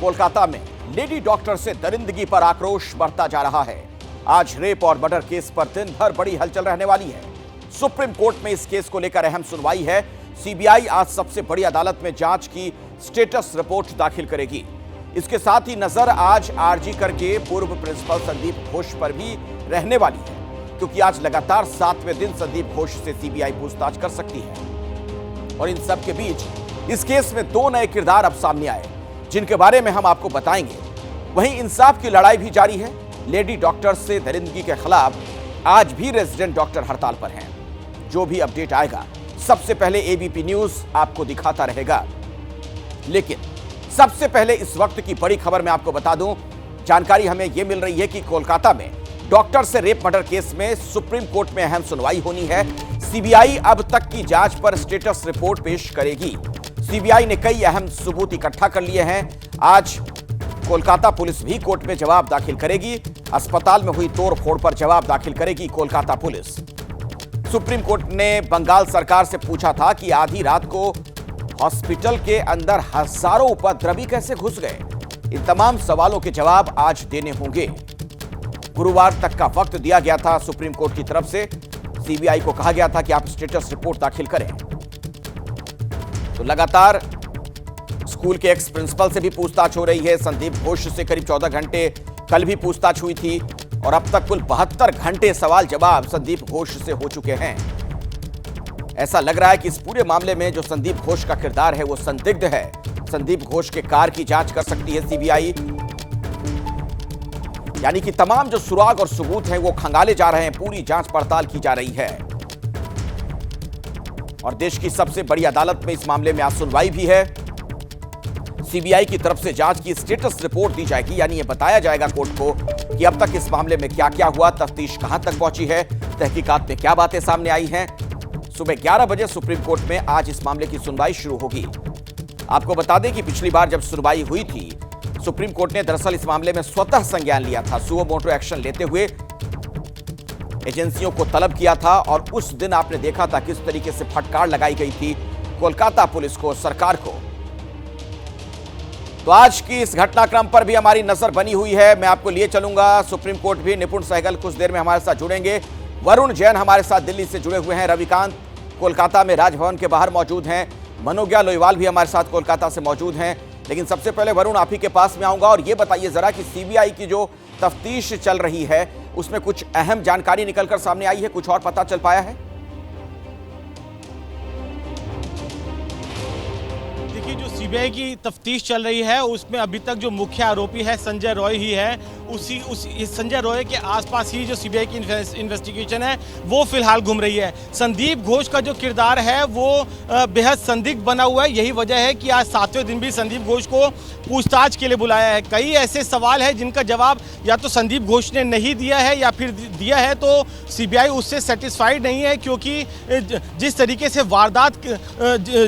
कोलकाता में lady doctor से दरिंदगी पर आक्रोश बढ़ता जा रहा है। आज रेप और मर्डर केस पर दिन भर बड़ी हलचल रहने वाली है। सुप्रीम कोर्ट में इस केस को लेकर अहम सुनवाई है। सीबीआई आज सबसे बड़ी अदालत में जांच की स्टेटस रिपोर्ट दाखिल करेगी। इसके साथ ही नजर आज आरजी कर के पूर्व प्रिंसिपल संदीप घोष पर भी रहने वाली है, क्योंकि आज लगातार 7वें दिन संदीप घोष से सीबीआई पूछताछ कर सकती है। और इन सब के बीच इस केस में 2 नए किरदार अब सामने आए, जिनके बारे में हम आपको बताएंगे। वहीं इंसाफ की लड़ाई भी जारी है। लेडी डॉक्टर से दरिंदगी के खिलाफ आज भी रेजिडेंट डॉक्टर हड़ताल पर हैं। जो भी अपडेट आएगा सबसे पहले एबीपी न्यूज आपको दिखाता रहेगा। लेकिन सबसे पहले इस वक्त की बड़ी खबर मैं आपको बता दूं। जानकारी हमें यह मिल रही है कि कोलकाता में डॉक्टर से रेप मर्डर केस में सुप्रीम कोर्ट में अहम सुनवाई होनी है। सीबीआई अब तक की जांच पर स्टेटस रिपोर्ट पेश करेगी। सीबीआई ने कई अहम सबूत इकट्ठा कर लिए हैं। आज कोलकाता पुलिस भी कोर्ट में जवाब दाखिल करेगी। अस्पताल में हुई तोड़फोड़ पर जवाब दाखिल करेगी कोलकाता पुलिस। सुप्रीम कोर्ट ने बंगाल सरकार से पूछा था कि आधी रात को हॉस्पिटल के अंदर हजारों उपद्रवी कैसे घुस गए। इन तमाम सवालों के जवाब आज देने होंगे। गुरुवार तक का वक्त दिया गया था सुप्रीम कोर्ट की तरफ से। सीबीआई को कहा गया था कि आप स्टेटस रिपोर्ट दाखिल करें। तो लगातार स्कूल के एक्स प्रिंसिपल से भी पूछताछ हो रही है। संदीप घोष से करीब 14 घंटे कल भी पूछताछ हुई थी और अब तक कुल 72 घंटे सवाल जवाब संदीप घोष से हो चुके हैं। ऐसा लग रहा है कि इस पूरे मामले में जो संदीप घोष का किरदार है वो संदिग्ध है। संदीप घोष के कार की जांच कर सकती है सीबीआई। यानी कि तमाम जो सुराग और सबूत हैं वो खंगाले जा रहे हैं। पूरी जांच पड़ताल की जा रही है और देश की सबसे बड़ी अदालत में इस मामले में आज सुनवाई भी है। सीबीआई की तरफ से जांच की स्टेटस रिपोर्ट दी जाएगी। यानी ये बताया जाएगा कोर्ट को कि अब तक इस मामले में क्या क्या हुआ, तफ्तीश कहां तक पहुंची है, तहकीकात में क्या बातें सामने आई हैं। सुबह 11 बजे सुप्रीम कोर्ट में आज इस मामले की सुनवाई शुरू होगी। आपको बता दें कि पिछली बार जब सुनवाई हुई थी, सुप्रीम कोर्ट ने दरअसल इस मामले में स्वतः संज्ञान लिया था। सुओ मोटो एक्शन लेते हुए एजेंसियों को तलब किया था और उस दिन आपने देखा था किस तरीके से फटकार लगाई गई थी कोलकाता पुलिस को, सरकार को। तो आज की इस घटनाक्रम पर भी हमारी नजर बनी हुई है। मैं आपको लिए चलूंगा सुप्रीम कोर्ट भी। निपुण सहगल कुछ देर में हमारे साथ जुड़ेंगे। वरुण जैन हमारे साथ दिल्ली से जुड़े हुए हैं। रविकांत कोलकाता में राजभवन के बाहर मौजूद हैं। मनोज्ञा लोईवाल भी हमारे साथ कोलकाता से मौजूद हैं। लेकिन सबसे पहले वरुण, आप ही के पास में आऊंगा और ये बताइए जरा कि सीबीआई की जो तफ्तीश चल रही है उसमें कुछ अहम जानकारी निकलकर सामने आई है, कुछ और पता चल पाया है? देखिए, जो सीबीआई की तफ्तीश चल रही है उसमें अभी तक जो मुख्य आरोपी है संजय रॉय ही है। उसी संजय रॉय के आसपास ही जो सीबीआई की इन्वेस्टिगेशन है वो फिलहाल घूम रही है। संदीप घोष का जो किरदार है वो बेहद संदिग्ध बना हुआ है। यही वजह है कि आज 7वें दिन भी संदीप घोष को पूछताछ के लिए बुलाया है। कई ऐसे सवाल हैं जिनका जवाब या तो संदीप घोष ने नहीं दिया है या फिर दिया है तो सीबीआई उससे सेटिस्फाइड नहीं है, क्योंकि जिस तरीके से वारदात,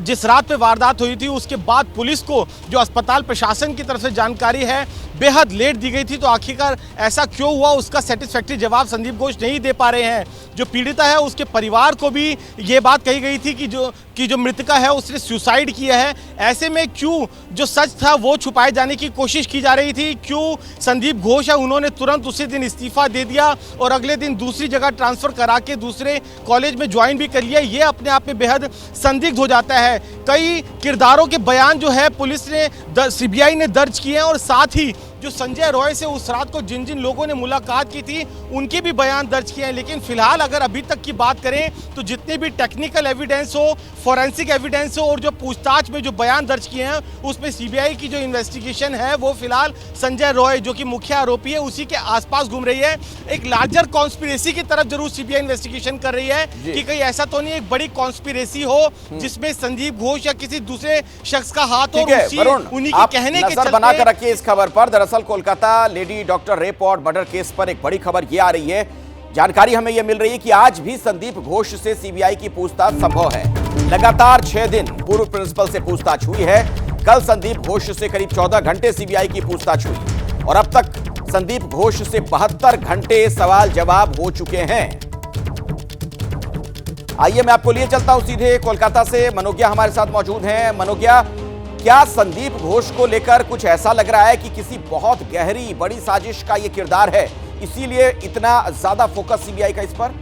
जिस रात पे वारदात हुई थी उसके बाद पुलिस को जो अस्पताल प्रशासन की तरफ से जानकारी है बेहद लेट दी गई थी। तो आखिरकार ऐसा क्यों हुआ उसका सेटिस्फैक्टरी जवाब संदीप घोष नहीं दे पा रहे हैं। जो पीड़िता है उसके परिवार को भी ये बात कही गई थी कि जो मृतका है उसने सुसाइड किया है। ऐसे में क्यों जो सच था वो छुपाए जाने की कोशिश की जा रही थी? क्यों संदीप घोष है उन्होंने तुरंत उसी दिन इस्तीफा दे दिया और अगले दिन दूसरी जगह ट्रांसफर करा के दूसरे कॉलेज में ज्वाइन भी कर लिया? ये अपने आप में बेहद संदिग्ध हो जाता है। कई किरदारों के बयान जो है पुलिस ने, सीबीआई ने दर्ज किए हैं और साथ ही जो संजय रॉय से उस रात को जिन जिन लोगों ने मुलाकात की थी उनके भी बयान दर्ज किए हैं। लेकिन फिलहाल अगर अभी तक की बात करें तो जितने भी टेक्निकल एविडेंस हो, फॉरेंसिक एविडेंस हो और जो पूछताछ में जो बयान दर्ज किए हैं उसमें सीबीआई की जो इन्वेस्टिगेशन है वो फिलहाल संजय रॉय जो कि मुख्य आरोपी है उसी के आसपास घूम रही है। एक लार्जर कॉन्स्पिरेसी की तरफ जरूर सीबीआई इन्वेस्टिगेशन कर रही है कि कहीं ऐसा तो नहीं एक बड़ी कॉन्स्पिरेसी हो जिसमें संदीप घोष या किसी दूसरे शख्स का हाथ हो। उन्हीं के कहने के चलते बनाकर रखिए इस खबर पर। दरअसल कोलकाता लेडी डॉक्टर रेप और मर्डर केस पर एक बड़ी खबर ये आ रही है। जानकारी हमें यह मिल रही है कि आज भी संदीप घोष से सीबीआई की पूछताछ संभव है। लगातार 6 दिन पूर्व प्रिंसिपल से पूछताछ हुई है। कल संदीप घोष से करीब 14 घंटे सीबीआई की पूछताछ हुई और अब तक संदीप घोष से 72 घंटे सवाल जवाब हो चुके हैं। आइए मैं आपको लिए चलता हूं सीधे कोलकाता से। मनोज्ञा हमारे साथ मौजूद हैं। मनोज्ञा, क्या संदीप घोष को लेकर कुछ ऐसा लग रहा है कि किसी बहुत गहरी बड़ी साजिश का ये किरदार है, इसीलिए इतना ज्यादा फोकस सीबीआई का इस पर?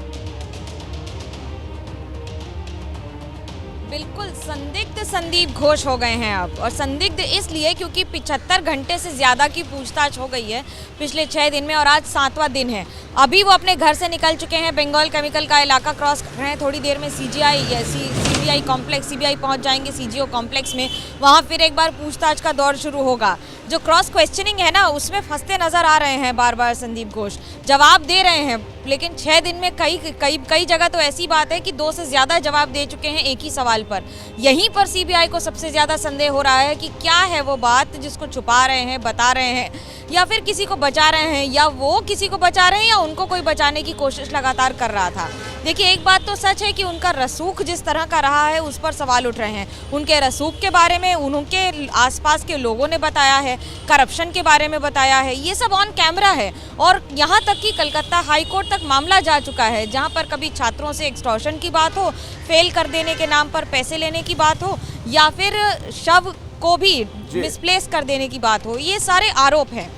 बिल्कुल संदिग्ध संदीप घोष हो गए हैं अब, और संदिग्ध इसलिए क्योंकि 75 घंटे से ज़्यादा की पूछताछ हो गई है पिछले 6 दिन में, और आज 7वां दिन है। अभी वो अपने घर से निकल चुके हैं, बंगाल केमिकल का इलाका क्रॉस कर रहे हैं। थोड़ी देर में सीबीआई कॉम्प्लेक्स सीबीआई पहुंच जाएंगे, सीजीओ कॉम्प्लेक्स में। वहां फिर एक बार पूछताछ का दौर शुरू होगा। जो क्रॉस क्वेश्चनिंग है ना, उसमें फंसते नजर आ रहे हैं बार बार संदीप घोष। जवाब दे रहे हैं, लेकिन 6 दिन में कई जगह तो ऐसी बात है कि 2 से ज़्यादा जवाब दे चुके हैं एक ही सवाल पर। यहीं पर सीबीआई को सबसे ज़्यादा संदेह हो रहा है कि क्या है वो बात जिसको छुपा रहे हैं, बता रहे हैं, या फिर किसी को बचा रहे हैं, या वो किसी को बचा रहे हैं, या उनको कोई बचाने की कोशिश लगातार कर रहा था। देखिए, एक बात तो सच है कि उनका रसूख जिस तरह का रहा है उस पर सवाल उठ रहे हैं। उनके रसूख के बारे में उनके आसपास के लोगों ने बताया है, करप्शन के बारे में बताया है, ये सब ऑन कैमरा है। और यहाँ तक कि कलकत्ता हाई कोर्ट तक मामला जा चुका है, जहाँ पर कभी छात्रों से एक्सटॉर्शन की बात हो, फेल कर देने के नाम पर पैसे लेने की बात हो, या फिर शव को भी मिसप्लेस कर देने की बात हो। ये सारे आरोप हैं।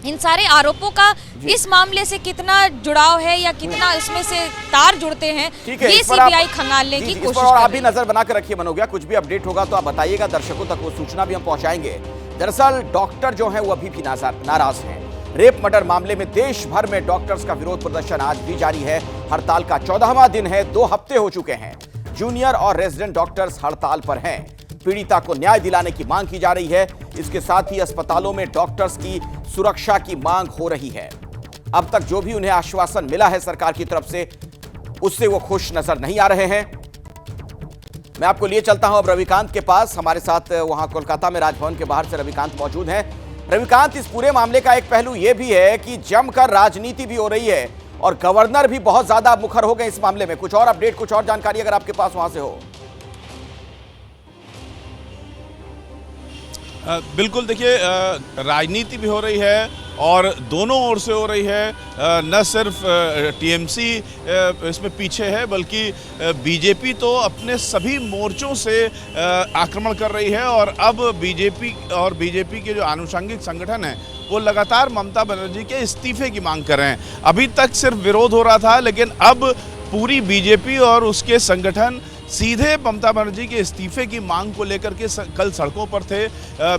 इन सारे आरोपों का इस मामले से कितना जुड़ाव है या कितना इसमें से तार जुड़ते हैं, ये सीबीआई खंगालने की कोशिश कर रही है। आप भी नजर बनाकर रखिए मनोज, कुछ भी अपडेट होगा तो आप बताइएगा, दर्शकों तक वो सूचना भी हम पहुंचाएंगे। दरअसल डॉक्टर जो हैं वो अभी भी नाराज हैं। रेप मर्डर मामले में देश भर में डॉक्टर्स का विरोध प्रदर्शन आज भी जारी है। हड़ताल का 14वां दिन है, 2 हफ्ते हो चुके हैं। जूनियर और रेजिडेंट डॉक्टर्स हड़ताल पर हैं। पीड़िता को न्याय दिलाने की मांग की जा रही है। इसके साथ ही अस्पतालों में डॉक्टर्स की सुरक्षा की मांग हो रही है। अब तक जो भी उन्हें आश्वासन मिला है सरकार की तरफ से, उससे वो खुश नजर नहीं आ रहे हैं। मैं आपको लिए चलता हूं अब रविकांत के पास। हमारे साथ वहां कोलकाता में राजभवन के बाहर से रविकांत मौजूद हैं। रविकांत, इस पूरे मामले का एक पहलू यह भी है कि जमकर राजनीति भी हो रही है और गवर्नर भी बहुत ज्यादा मुखर हो गए इस मामले में। कुछ और अपडेट, कुछ और जानकारी अगर आपके पास वहां से हो। बिल्कुल, देखिए, राजनीति भी हो रही है और दोनों ओर से हो रही है। न सिर्फ टीएमसी इसमें पीछे है, बल्कि बीजेपी तो अपने सभी मोर्चों से आक्रमण कर रही है। और अब बीजेपी के जो आनुषंगिक संगठन हैं वो लगातार ममता बनर्जी के इस्तीफे की मांग कर रहे हैं। अभी तक सिर्फ विरोध हो रहा था, लेकिन अब पूरी बीजेपी और उसके संगठन सीधे ममता बनर्जी के इस्तीफे की मांग को लेकर के कल सड़कों पर थे।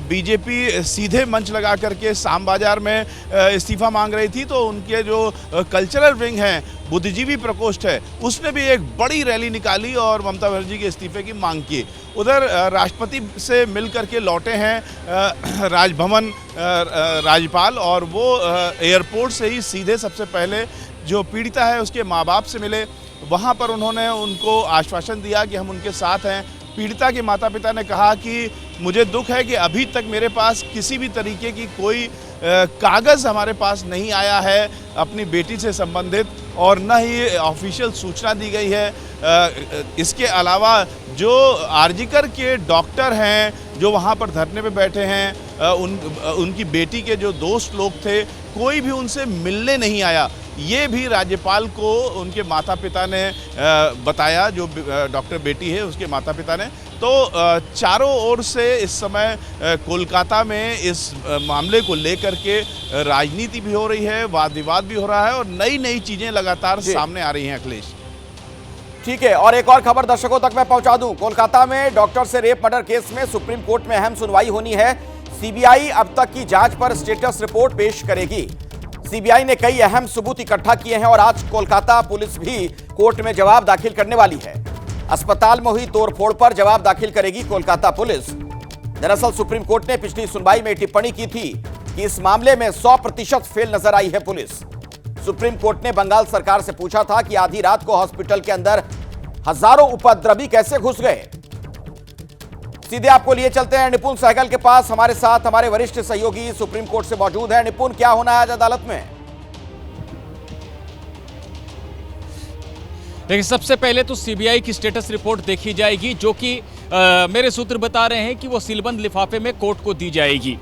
बीजेपी सीधे मंच लगा करके शाम बाजार में इस्तीफा मांग रही थी, तो उनके जो कल्चरल विंग हैं, बुद्धिजीवी प्रकोष्ठ है, उसने भी एक बड़ी रैली निकाली और ममता बनर्जी के इस्तीफे की मांग की। उधर राष्ट्रपति से मिल करके लौटे हैं राजभवन राज्यपाल, और वो एयरपोर्ट से ही सीधे सबसे पहले जो पीड़िता है उसके माँ बाप से मिले। वहाँ पर उन्होंने उनको आश्वासन दिया कि हम उनके साथ हैं। पीड़िता के माता पिता ने कहा कि मुझे दुख है कि अभी तक मेरे पास किसी भी तरीके की कोई कागज़ हमारे पास नहीं आया है अपनी बेटी से संबंधित, और न ही ऑफिशियल सूचना दी गई है। इसके अलावा जो आरजीकर के डॉक्टर हैं जो वहाँ पर धरने पे बैठे हैं, उनकी बेटी के जो दोस्त लोग थे, कोई भी उनसे मिलने नहीं आया। ये भी राज्यपाल को उनके माता पिता ने बताया, जो डॉक्टर बेटी है उसके माता पिता ने। तो चारों ओर से इस समय कोलकाता में इस मामले को लेकर के राजनीति भी हो रही है, वाद विवाद भी हो रहा है, और नई नई चीज़ें लगातार सामने आ रही हैं। अखिलेश, ठीक है, और एक और खबर दर्शकों तक मैं पहुंचा दूं। कोलकाता में डॉक्टर से रेप मर्डर केस में सुप्रीम कोर्ट में अहम सुनवाई होनी है। सीबीआई अब तक की जांच पर स्टेटस रिपोर्ट पेश करेगी। सीबीआई ने कई अहम सबूत इकट्ठा किए हैं और आज कोलकाता पुलिस भी कोर्ट में जवाब दाखिल करने वाली है। अस्पताल में हुई तोड़फोड़ पर जवाब दाखिल करेगी कोलकाता पुलिस। दरअसल सुप्रीम कोर्ट ने पिछली सुनवाई में टिप्पणी की थी कि इस मामले में 100% फेल नजर आई है पुलिस। सुप्रीम कोर्ट ने बंगाल सरकार से पूछा था कि आधी रात को हॉस्पिटल के अंदर हजारों उपद्रवी कैसे घुस गए। सीधे आपको लिए चलते हैं निपुण सहगल के पास। हमारे साथ हमारे वरिष्ठ सहयोगी सुप्रीम कोर्ट से मौजूद है। निपुण, क्या होना है आज अदालत में? देखिए, सबसे पहले तो सीबीआई की स्टेटस रिपोर्ट देखी जाएगी, जो कि मेरे सूत्र बता रहे हैं कि वो सीलबंद लिफाफे में कोर्ट को दी जाएगी,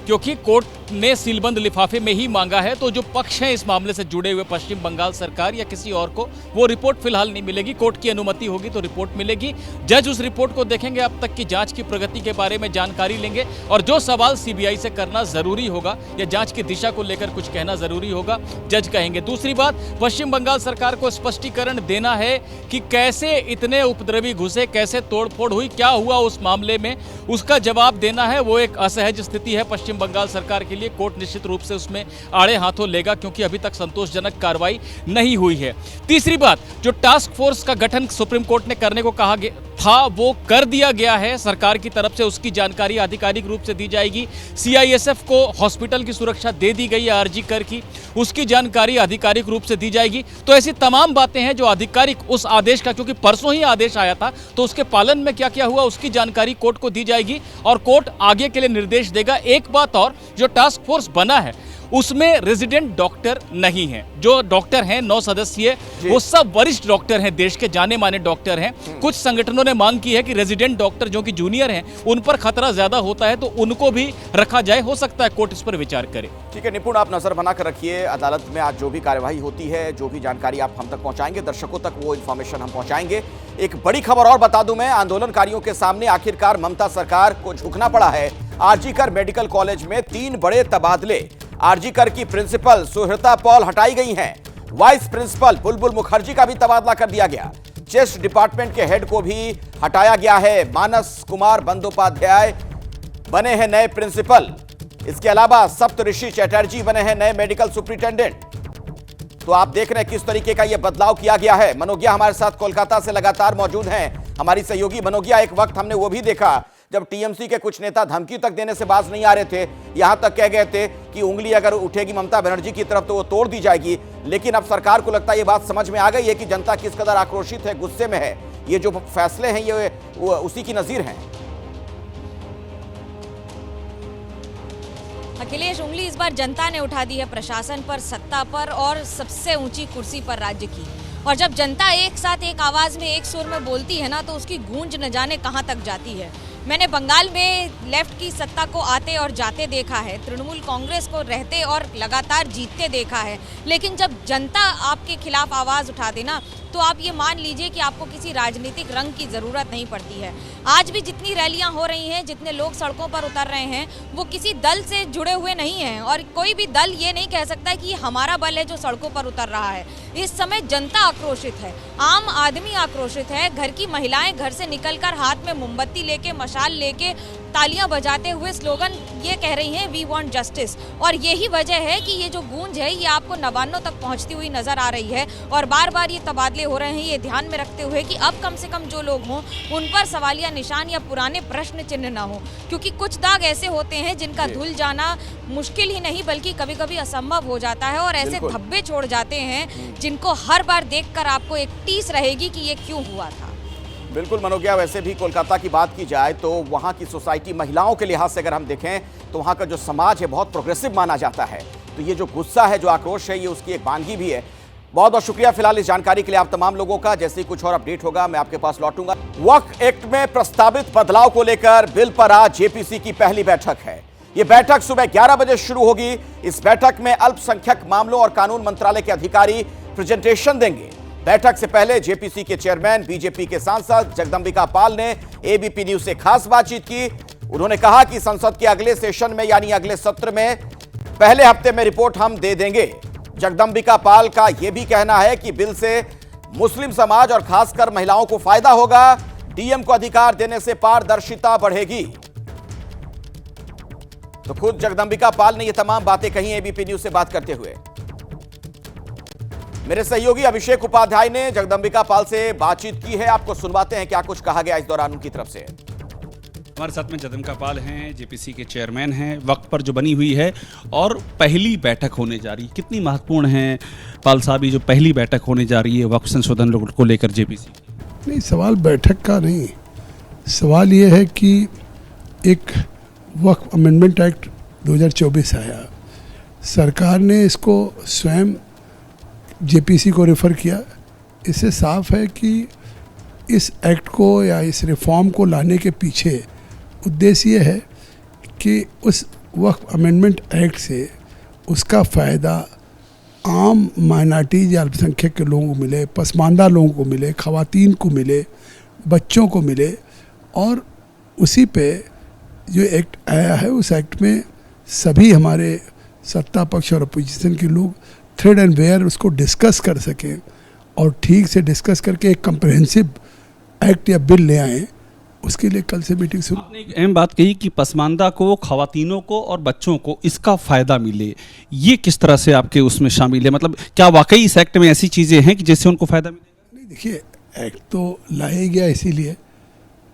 क्योंकि कोर्ट ने सीलबंद लिफाफे में ही मांगा है। तो जो पक्ष हैं इस मामले से जुड़े हुए, पश्चिम बंगाल सरकार या किसी और को, वो रिपोर्ट फिलहाल नहीं मिलेगी। कोर्ट की अनुमति होगी तो रिपोर्ट मिलेगी। जज उस रिपोर्ट को देखेंगे, अब तक की जांच की प्रगति के बारे में जानकारी लेंगे और जो सवाल सीबीआई से करना जरूरी होगा या जांच की दिशा को लेकर कुछ कहना जरूरी होगा, जज कहेंगे। दूसरी बात, पश्चिम बंगाल सरकार को स्पष्टीकरण देना है कि कैसे इतने उपद्रवी घुसे, कैसे तोड़फोड़ हुई, क्या हुआ उस मामले में, उसका जवाब देना है। वो एक असहज स्थिति है पश्चिम बंगाल सरकार के लिए। कोर्ट निश्चित रूप से उसमें आड़े हाथों लेगा क्योंकि अभी तक संतोषजनक कार्रवाई नहीं हुई है। तीसरी बात, जो टास्क फोर्स का गठन सुप्रीम कोर्ट ने करने को कहा था वो कर दिया गया है सरकार की तरफ से। उसकी जानकारी आधिकारिक रूप से दी जाएगी। सीआईएसएफ को हॉस्पिटल की सुरक्षा दे दी गई है आरजी कर की, उसकी जानकारी आधिकारिक रूप से दी जाएगी। तो ऐसी तमाम बातें हैं जो आधिकारिक उस आदेश का, क्योंकि परसों ही आदेश आया था, तो उसके पालन में क्या क्या हुआ उसकी जानकारी कोर्ट को दी जाएगी और कोर्ट आगे के लिए निर्देश देगा। एक बात और, जो टास्क फोर्स बना है उसमें रेजिडेंट डॉक्टर नहीं है। जो डॉक्टर हैं 9 सदस्यीय, वो सब वरिष्ठ डॉक्टर हैं, देश के जाने माने डॉक्टर हैं। कुछ संगठनों ने मांग की है कि रेजिडेंट डॉक्टर जो कि जूनियर हैं उन पर खतरा ज्यादा होता है तो उनको भी रखा जाए। हो सकता है कोर्ट इस पर विचार करे। ठीक है निपुण, आप नजर बनाकर रखिए। अदालत में आज जो भी कार्यवाही होती है, जो भी जानकारी आप हम तक पहुंचाएंगे, दर्शकों तक वो इन्फॉर्मेशन हम पहुंचाएंगे। एक बड़ी खबर और बता दूं मैं, आंदोलनकारियों के सामने आखिरकार ममता सरकार को झुकना पड़ा है। आरजी कर मेडिकल कॉलेज में 3 बड़े तबादले। आरजी कर की प्रिंसिपल सुहृता पॉल हटाई गई हैं। वाइस प्रिंसिपल बुलबुल मुखर्जी का भी तबादला कर दिया गया। चेस्ट डिपार्टमेंट के हेड को भी हटाया गया है। मानस कुमार बंदोपाध्याय बने हैं नए प्रिंसिपल। इसके अलावा सप्तऋषि चटर्जी बने हैं नए मेडिकल सुपरिटेंडेंट। तो आप देख रहे हैं किस तरीके का यह बदलाव किया गया है। मनोगिया हमारे साथ कोलकाता से लगातार मौजूद हैं, हमारी सहयोगी। मनोगिया, एक वक्त हमने वो भी देखा जब टीएमसी के कुछ नेता धमकी तक देने से बाज नहीं आ रहे थे, यहां तक कह गए थे कि उंगली अगर उठेगी ममता बनर्जी की तरफ तो वो तोड़ दी जाएगी। लेकिन अब सरकार को लगता है ये बात समझ में आ गई है कि जनता किस कदर आक्रोशित है, गुस्से में है। ये जो फैसले हैं ये उसी की नजीर हैं। अखिलेश, उंगली इस बार जनता ने उठा दी है प्रशासन पर, सत्ता पर और सबसे ऊंची कुर्सी पर राज्य की। और जब जनता एक साथ एक आवाज में एक सुर में बोलती है ना, तो उसकी गूंज न जाने कहां तक जाती है। मैंने बंगाल में लेफ्ट की सत्ता को आते और जाते देखा है, तृणमूल कांग्रेस को रहते और लगातार जीतते देखा है। लेकिन जब जनता आपके खिलाफ आवाज उठा देना, तो आप ये मान लीजिए कि आपको किसी राजनीतिक रंग की जरूरत नहीं पड़ती है। आज भी जितनी रैलियां हो रही हैं, जितने लोग सड़कों पर उतर रहे हैं, वो किसी दल से जुड़े हुए नहीं हैं और कोई भी दल ये नहीं कह सकता कि हमारा बल है जो सड़कों पर उतर रहा है। इस समय जनता आक्रोशित है, आम आदमी आक्रोशित है। घर की महिलाएं घर से निकलकर हाथ में मोमबत्ती लेके, मशाल लेके, तालियां बजाते हुए स्लोगन ये कह रही हैं, वी वांट जस्टिस। और यही वजह है कि ये जो गूंज है ये आपको नवान्नों तक पहुंचती हुई नजर आ रही है। और बार बार ये तबादले हो रहे हैं, ये ध्यान में रखते हुए कि अब कम से कम जो लोग हों उन पर सवालिया निशान या पुराने प्रश्न चिन्ह ना हो, क्योंकि कुछ दाग ऐसे होते हैं जिनका धुल जाना मुश्किल ही नहीं बल्कि कभी कभी असंभव हो जाता है। और ऐसे धब्बे छोड़ जाते हैं जिनको हर बार देखकर आपको एक टीस रहेगी कि ये क्यों हुआ था। बिल्कुल मनोगिया, वैसे भी कोलकाता की बात की जाए तो वहाँ की सोसाइटी, महिलाओं के लिहाज से अगर हम देखें तो वहाँ का जो समाज है बहुत प्रोग्रेसिव माना जाता है। तो ये जो गुस्सा है, जो आक्रोश है, ये उसकी एक वानगी भी है। बहुत बहुत शुक्रिया फिलहाल इस जानकारी के लिए आप तमाम लोगों का। जैसे ही कुछ और अपडेट होगा मैं आपके पास लौटूंगा। वक्फ एक्ट में प्रस्तावित बदलाव को लेकर बिल पर आज जेपीसी की पहली बैठक है। ये बैठक सुबह 11 बजे शुरू होगी। इस बैठक में अल्पसंख्यक मामलों और कानून मंत्रालय के अधिकारी प्रेजेंटेशन देंगे। बैठक से पहले जेपीसी के चेयरमैन, बीजेपी के सांसद जगदंबिका पाल ने एबीपी न्यूज से खास बातचीत की। उन्होंने कहा कि संसद के अगले सेशन में यानी अगले सत्र में पहले हफ्ते में रिपोर्ट हम दे देंगे। जगदंबिका पाल का यह भी कहना है कि बिल से मुस्लिम समाज और खासकर महिलाओं को फायदा होगा। डीएम को अधिकार देने से पारदर्शिता बढ़ेगी। तो खुद जगदंबिका पाल ने यह तमाम बातें कही एबीपी न्यूज से बात करते हुए। मेरे सहयोगी अभिषेक उपाध्याय ने जगदंबिका पाल से बातचीत की है, आपको सुनवाते हैं क्या कुछ कहा गया इस दौरान उनकी तरफ से। हमारे साथ में जगदंबिका पाल हैं, जेपीसी के चेयरमैन हैं, वक्त पर जो बनी हुई है और पहली बैठक होने जा रही है, कितनी महत्वपूर्ण है पाल साहब ये जो पहली बैठक होने जा रही है वक्त संशोधन को लेकर जेपीसी? नहीं, सवाल बैठक का नहीं, सवाल ये है कि एक वक्फ अमेंडमेंट एक्ट 2024 आया, सरकार ने इसको स्वयं जेपीसी को रेफ़र किया। इससे साफ है कि इस एक्ट को या इस रिफॉर्म को लाने के पीछे उद्देश्य ये है कि उस वक्फ अमेंडमेंट एक्ट से उसका फ़ायदा आम माइनॉरिटीज या अल्पसंख्यक के लोगों को मिले, पसमानदा लोगों को मिले, ख़वातीन को मिले, बच्चों को मिले। और उसी पे जो एक्ट आया है उस एक्ट में सभी हमारे सत्ता पक्ष और अपोजिशन के लोग थ्रेड एंड वेयर उसको डिस्कस कर सकें और ठीक से डिस्कस करके एक कम्प्रहेंसिव एक्ट या बिल ले आएँ। उसके लिए कल से मीटिंग शुरू। आपने एक अहम बात कही कि पसमानदा को, खवातीनों को और बच्चों को इसका फ़ायदा मिले। ये किस तरह से आपके उसमें शामिल है? मतलब क्या वाकई इस एक्ट में ऐसी चीज़ें हैं कि जिससे उनको फ़ायदा मिलेगा? नहीं, देखिए, एक्ट तो लाया गया इसीलिए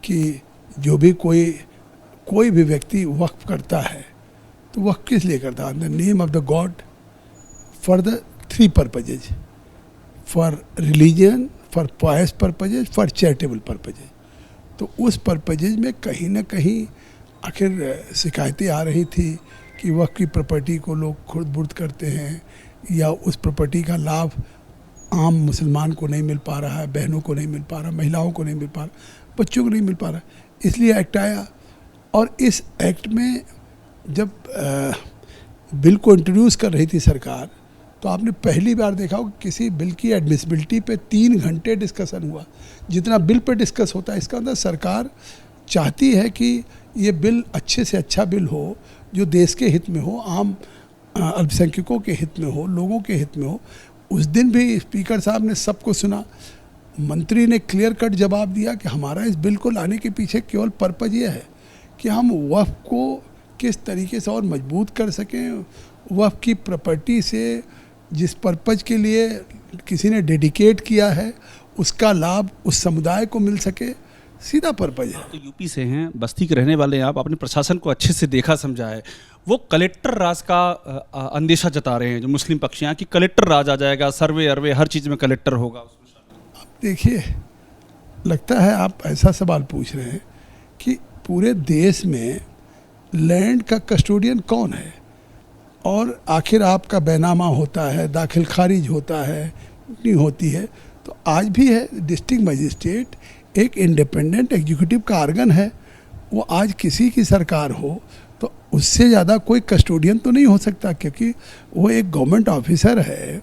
कि जो भी कोई भी व्यक्ति वक्फ करता है तो वक्फ किस लिए करता है? The name of the god, for the 3 purposes, for religion, for pious purposes, for charitable purposes. तो उस पर्पजेज में कहीं ना कहीं आखिर शिकायतें आ रही थी कि वक्फ की प्रॉपर्टी को लोग खुर्द बुर्द करते हैं या उस प्रॉपर्टी का लाभ आम मुसलमान को नहीं मिल पा रहा है, बहनों को नहीं मिल पा रहा, महिलाओं को नहीं मिल पा रहा, बच्चों को नहीं मिल पा रहा। इसलिए एक्ट आया। और इस एक्ट में जब बिल को इंट्रोड्यूस कर रही थी सरकार तो आपने पहली बार देखा हो कि किसी बिल की एडमिसिबिलिटी पे 3 घंटे डिस्कशन हुआ। जितना बिल पे डिस्कस होता है, इसका अंदर सरकार चाहती है कि ये बिल अच्छे से अच्छा बिल हो, जो देश के हित में हो, आम अल्पसंख्यकों के हित में हो, लोगों के हित में हो। उस दिन भी स्पीकर साहब ने सबको सुना। मंत्री ने क्लियर कट जवाब दिया कि हमारा इस बिल को लाने के पीछे केवल पर्पज ये है कि हम वक्फ को किस तरीके से और मजबूत कर सकें, वक्फ की प्रॉपर्टी से जिस पर्पज के लिए किसी ने डेडिकेट किया है उसका लाभ उस समुदाय को मिल सके, सीधा पर्पज है। तो यूपी से हैं, बस्ती के रहने वाले हैं आप, अपने प्रशासन को अच्छे से देखा समझा है। वो कलेक्टर राज का अंदेशा जता रहे हैं जो मुस्लिम पक्ष हैं कि कलेक्टर राज आ जाएगा, सर्वे अरवे हर चीज़ में कलेक्टर होगा। अब देखिए, लगता है आप ऐसा सवाल पूछ रहे हैं कि पूरे देश में लैंड का कस्टोडियन कौन है और आखिर आपका बैनामा होता है, दाखिल खारिज होता है, नहीं होती है। तो आज भी है डिस्ट्रिक्ट मजिस्ट्रेट एक इंडिपेंडेंट एग्जीक्यूटिव का आर्गन है। वो आज किसी की सरकार हो तो उससे ज़्यादा कोई कस्टोडियन तो नहीं हो सकता, क्योंकि वो एक गवर्नमेंट ऑफिसर है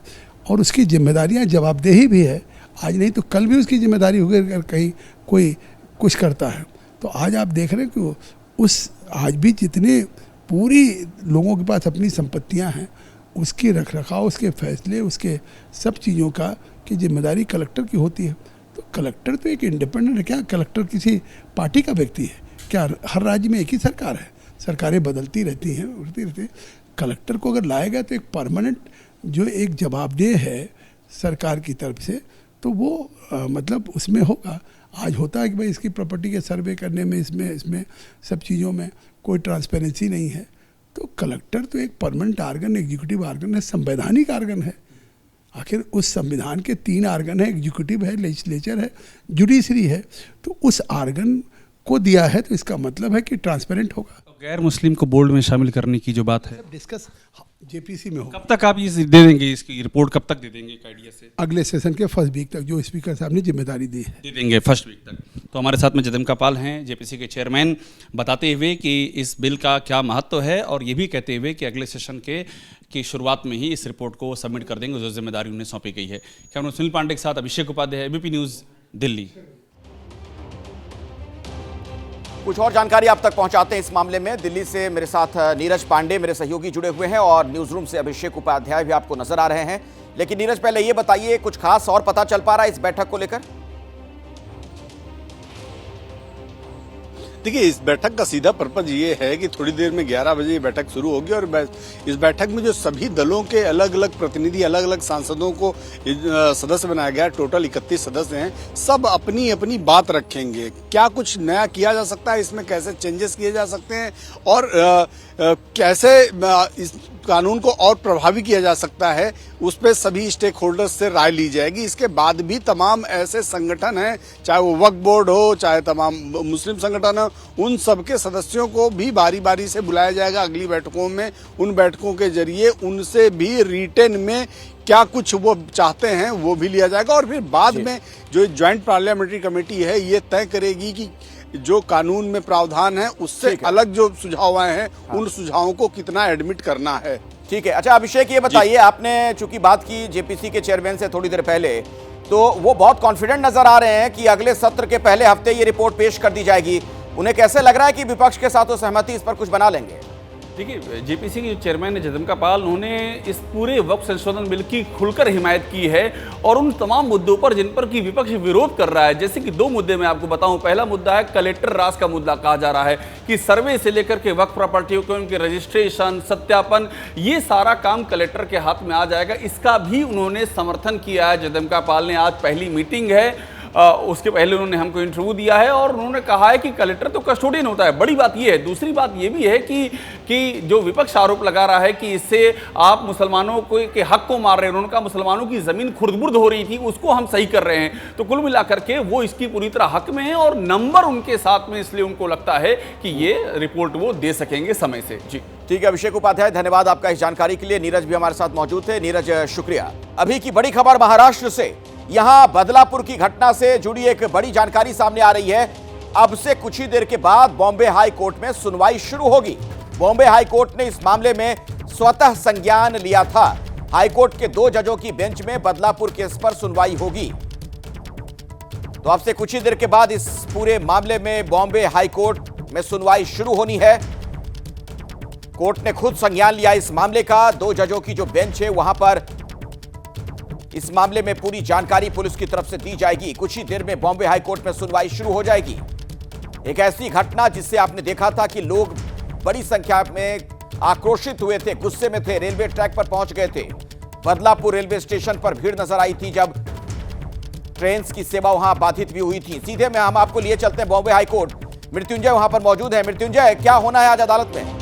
और उसकी जिम्मेदारियां जवाबदेही भी है। आज नहीं तो कल भी उसकी जिम्मेदारी होगी अगर कहीं कोई कुछ करता है। तो आज आप देख रहे हैं कि उस आज भी जितने पूरी लोगों के पास अपनी संपत्तियां हैं, उसकी रखरखाव, उसके फैसले, उसके सब चीज़ों का की जिम्मेदारी कलेक्टर की होती है। तो कलेक्टर तो एक इंडिपेंडेंट है। क्या कलेक्टर किसी पार्टी का व्यक्ति है? क्या हर राज्य में एक ही सरकार है? सरकारें बदलती रहती हैं, उठती रहती हैं। कलेक्टर को अगर लाया गया तो एक परमानेंट जो एक जवाबदेह है सरकार की तरफ से, तो वो मतलब उसमें होगा। आज होता है कि भाई इसकी प्रॉपर्टी के सर्वे करने में इसमें सब चीज़ों में कोई ट्रांसपेरेंसी नहीं है। तो कलेक्टर तो एक परमानेंट आर्गन, एग्जीक्यूटिव आर्गन है, संवैधानिक आर्गन है। आखिर उस संविधान के 3 आर्गन है, एग्जीक्यूटिव है, लेजिस्लेचर है, जुडिशरी है। तो उस आर्गन को दिया है तो इसका मतलब है कि ट्रांसपेरेंट होगा। तो गैर मुस्लिम को बोर्ड में शामिल करने की जो बात है, डिस्कस जेपीसी में होगा। कब तक आप ये दे देंगे? इसकी रिपोर्ट कब तक दे देंगे एक आइडिया से? अगले सेशन के फर्स्ट वीक तक, जो स्पीकर साहब ने जिम्मेदारी दी है। दे देंगे फर्स्ट वीक तक। तो हमारे साथ में जतिन पाल हैं, जेपीसी के चेयरमैन, बताते हुए कि इस बिल का क्या महत्व है और ये भी कहते हुए कि अगले सेशन की शुरुआत में ही इस रिपोर्ट को सबमिट कर देंगे जो जिम्मेदारी उन्हें सौंपी गई है। कैमरा सुनील पांडे के साथ अभिषेक उपाध्याय, एबीपी न्यूज़, दिल्ली। कुछ और जानकारी आप तक पहुंचाते हैं इस मामले में। दिल्ली से मेरे साथ नीरज पांडे, मेरे सहयोगी, जुड़े हुए हैं और न्यूज रूम से अभिषेक उपाध्याय भी आपको नजर आ रहे हैं। लेकिन नीरज, पहले ये बताइए, कुछ खास और पता चल पा रहा है इस बैठक को लेकर? देखिए, इस बैठक का सीधा पर्पज ये है कि थोड़ी देर में 11 बजे ये बैठक शुरू होगी और इस बैठक में जो सभी दलों के अलग अलग प्रतिनिधि, अलग अलग सांसदों को सदस्य बनाया गया, टोटल 31 सदस्य हैं, सब अपनी अपनी बात रखेंगे। क्या कुछ नया किया जा सकता है इसमें, कैसे चेंजेस किए जा सकते हैं और कैसे इस कानून को और प्रभावी किया जा सकता है, उस पर सभी स्टेक होल्डर्स से राय ली जाएगी। इसके बाद भी तमाम ऐसे संगठन हैं, चाहे वो वक्फ बोर्ड हो, चाहे तमाम मुस्लिम संगठन हो, उन सबके सदस्यों को भी बारी बारी से बुलाया जाएगा अगली बैठकों में। उन बैठकों के जरिए उनसे भी रिटेन में क्या कुछ वो चाहते हैं वो भी लिया जाएगा और फिर बाद में जो ज्वाइंट पार्लियामेंट्री कमेटी है ये तय करेगी कि जो कानून में प्रावधान है उससे ठीक है। अलग जो सुझाव आए हैं उन सुझावों को कितना एडमिट करना है। ठीक है। अच्छा अभिषेक, ये बताइए, आपने चूंकि बात की जेपीसी के चेयरमैन से थोड़ी देर पहले, तो वो बहुत कॉन्फिडेंट नजर आ रहे हैं कि अगले सत्र के पहले हफ्ते ये रिपोर्ट पेश कर दी जाएगी। उन्हें कैसे लग रहा है कि विपक्ष के साथ वो सहमति इस पर कुछ बना लेंगे? देखिए, जेपीसी के जो चेयरमैन है जगदम्बिका पाल, उन्होंने इस पूरे वक्फ संशोधन बिल की खुलकर हिमायत की है और उन तमाम मुद्दों पर जिन पर कि विपक्ष विरोध कर रहा है। जैसे कि दो मुद्दे मैं आपको बताऊं। पहला मुद्दा है कलेक्टर राज का मुद्दा। कहा जा रहा है कि सर्वे से लेकर के वक्फ प्रॉपर्टियों के उनके रजिस्ट्रेशन, सत्यापन, ये सारा काम कलेक्टर के हाथ में आ जाएगा। इसका भी उन्होंने समर्थन किया है। जगदम्बिका पाल ने आज पहली मीटिंग है, उसके पहले उन्होंने हमको इंटरव्यू दिया है और उन्होंने कहा है कि कलेक्टर तो कस्टोडियन होता है। बड़ी बात यह है। दूसरी बात यह भी है कि जो विपक्ष आरोप लगा रहा है कि इससे आप मुसलमानों के हक को मार रहे हैं, उन्होंने कहा मुसलमानों की जमीन खुर्द-बुर्द हो रही थी, उसको हम सही कर रहे हैं। तो कुल मिलाकर के वो इसकी पूरी तरह हक में है और नंबर उनके साथ में, इसलिए उनको लगता है कि ये रिपोर्ट वो दे सकेंगे समय से। जी ठीक है अभिषेक उपाध्याय, धन्यवाद आपका इस जानकारी के लिए। नीरज भी हमारे साथ मौजूद थे। नीरज शुक्रिया। अभी की बड़ी खबर महाराष्ट्र से, यहां बदलापुर की घटना से जुड़ी एक बड़ी जानकारी सामने आ रही है। अब से कुछ ही देर के बाद बॉम्बे हाई कोर्ट में सुनवाई शुरू होगी। बॉम्बे हाई कोर्ट ने इस मामले में स्वतः संज्ञान लिया था। हाई कोर्ट के 2 जजों की बेंच में बदलापुर केस पर सुनवाई होगी। तो अब से कुछ ही देर के बाद इस पूरे मामले में बॉम्बे हाई कोर्ट में सुनवाई शुरू होनी है। कोर्ट ने खुद संज्ञान लिया इस मामले का। 2 जजों की जो बेंच है वहां पर इस मामले में पूरी जानकारी पुलिस की तरफ से दी जाएगी। कुछ ही देर में बॉम्बे हाई कोर्ट में सुनवाई शुरू हो जाएगी। एक ऐसी घटना जिससे आपने देखा था कि लोग बड़ी संख्या में आक्रोशित हुए थे, गुस्से में थे, रेलवे ट्रैक पर पहुंच गए थे। बदलापुर रेलवे स्टेशन पर भीड़ नजर आई थी जब ट्रेन की सेवा वहां बाधित भी हुई थी। सीधे में हम आपको लिए चलते हैं बॉम्बे हाई कोर्ट। मृत्युंजय वहां पर मौजूद है। मृत्युंजय, क्या होना है आज अदालत में?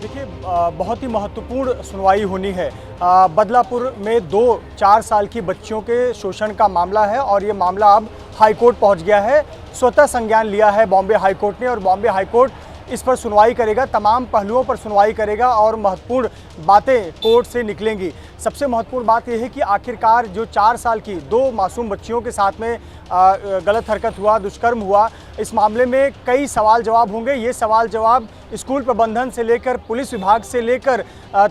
देखिए, बहुत ही महत्वपूर्ण सुनवाई होनी है। बदलापुर में 2-4 साल की बच्चियों के शोषण का मामला है और ये मामला अब हाई कोर्ट पहुंच गया है। स्वतः संज्ञान लिया है बॉम्बे हाई कोर्ट ने और बॉम्बे हाई कोर्ट इस पर सुनवाई करेगा, तमाम पहलुओं पर सुनवाई करेगा और महत्वपूर्ण बातें कोर्ट से निकलेंगी। सबसे महत्वपूर्ण बात यह है कि आखिरकार जो 4 साल की 2 मासूम बच्चियों के साथ में गलत हरकत हुआ, दुष्कर्म हुआ, इस मामले में कई सवाल जवाब होंगे। ये सवाल जवाब स्कूल प्रबंधन से लेकर पुलिस विभाग से लेकर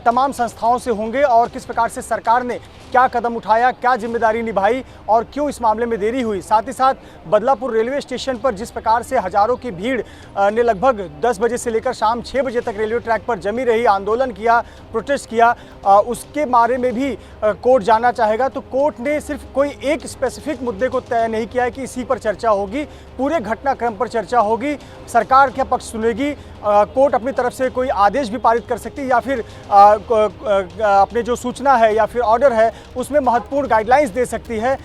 तमाम संस्थाओं से होंगे और किस प्रकार से सरकार ने क्या कदम उठाया, क्या जिम्मेदारी निभाई और क्यों इस मामले में देरी हुई। साथ ही साथ बदलापुर रेलवे स्टेशन पर जिस प्रकार से हजारों की भीड़ ने लगभग 10 बजे से लेकर शाम 6 बजे तक रेलवे ट्रैक पर जमी रही, आंदोलन किया, प्रोटेस्ट किया, उसके बारे में भी कोर्ट जानना चाहेगा। तो कोर्ट ने सिर्फ कोई एक स्पेसिफिक मुद्दे को तय नहीं किया है कि इसी पर चर्चा होगी, पूरे घटनाक्रम पर चर्चा होगी। सरकार क्या पक्ष सुनेगी, कोर्ट अपनी तरफ से कोई आदेश भी पारित कर सकती है या फिर अपने जो सूचना है या फिर ऑर्डर है उसमें महत्वपूर्ण गाइडलाइंस दे सकती है।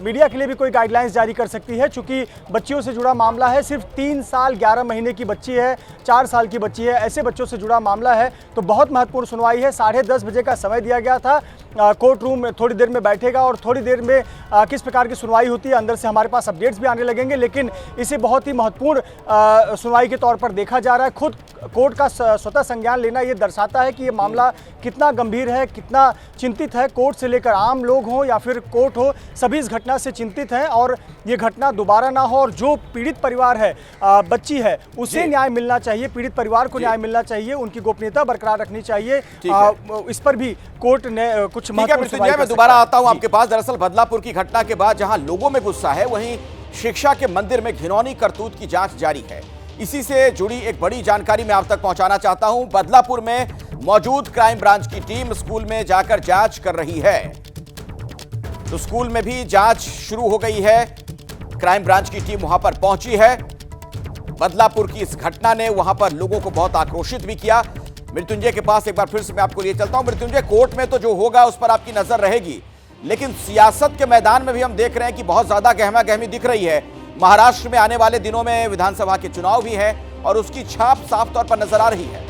मीडिया के लिए भी कोई गाइडलाइंस जारी कर सकती है। चूंकि बच्चियों से जुड़ा मामला है, सिर्फ 3 साल 11 महीने की बच्ची है, 4 साल की बच्ची है, ऐसे बच्चों से जुड़ा मामला है तो बहुत महत्वपूर्ण सुनवाई है। 10:30 बजे का समय दिया गया था। कोर्ट रूम में थोड़ी देर में बैठेगा और थोड़ी देर में किस प्रकार की सुनवाई होती है अंदर से हमारे पास अपडेट्स भी आने लगेंगे, लेकिन इसे बहुत ही महत्वपूर्ण सुनवाई के तौर पर देखा जा रहा है। खुद कोर्ट का स्वतः संज्ञान लेना ये दर्शाता है कि ये मामला कितना गंभीर है, कितना चिंतित है। कोर्ट से लेकर आम लोग हों या फिर कोर्ट हो, सभी इस घटना से चिंतित हैं और ये घटना दोबारा ना हो और जो पीड़ित परिवार है, बच्ची है, उसे न्याय मिलना चाहिए, पीड़ित परिवार को न्याय मिलना चाहिए, उनकी गोपनीयता बरकरार रखनी चाहिए। इस पर भी कोर्ट ने कुछ मैं दोबारा आता हूं आपके पास। दरअसल बदलापुर की घटना के बाद जहां लोगों में गुस्सा है, वहीं शिक्षा के मंदिर में घिनौनी करतूत की जांच जारी है। इसी से जुड़ी एक बड़ी जानकारी मैं आप तक पहुंचाना चाहता हूं। बदलापुर में मौजूद क्राइम ब्रांच की टीम स्कूल में जाकर जांच कर रही है। तो स्कूल में भी जांच शुरू हो गई है। क्राइम ब्रांच की टीम वहां पर पहुंची है। बदलापुर की इस घटना ने वहां पर लोगों को बहुत आक्रोशित भी किया। मृत्युंजय के पास एक बार फिर से मैं आपको लिए चलता हूं। मृत्युंजय, कोर्ट में तो जो होगा उस पर आपकी नजर रहेगी, लेकिन सियासत के मैदान में भी हम देख रहे हैं कि बहुत ज्यादा गहमा गहमी दिख रही है। महाराष्ट्र में आने वाले दिनों में विधानसभा के चुनाव भी है और उसकी छाप साफ तौर पर नजर आ रही है।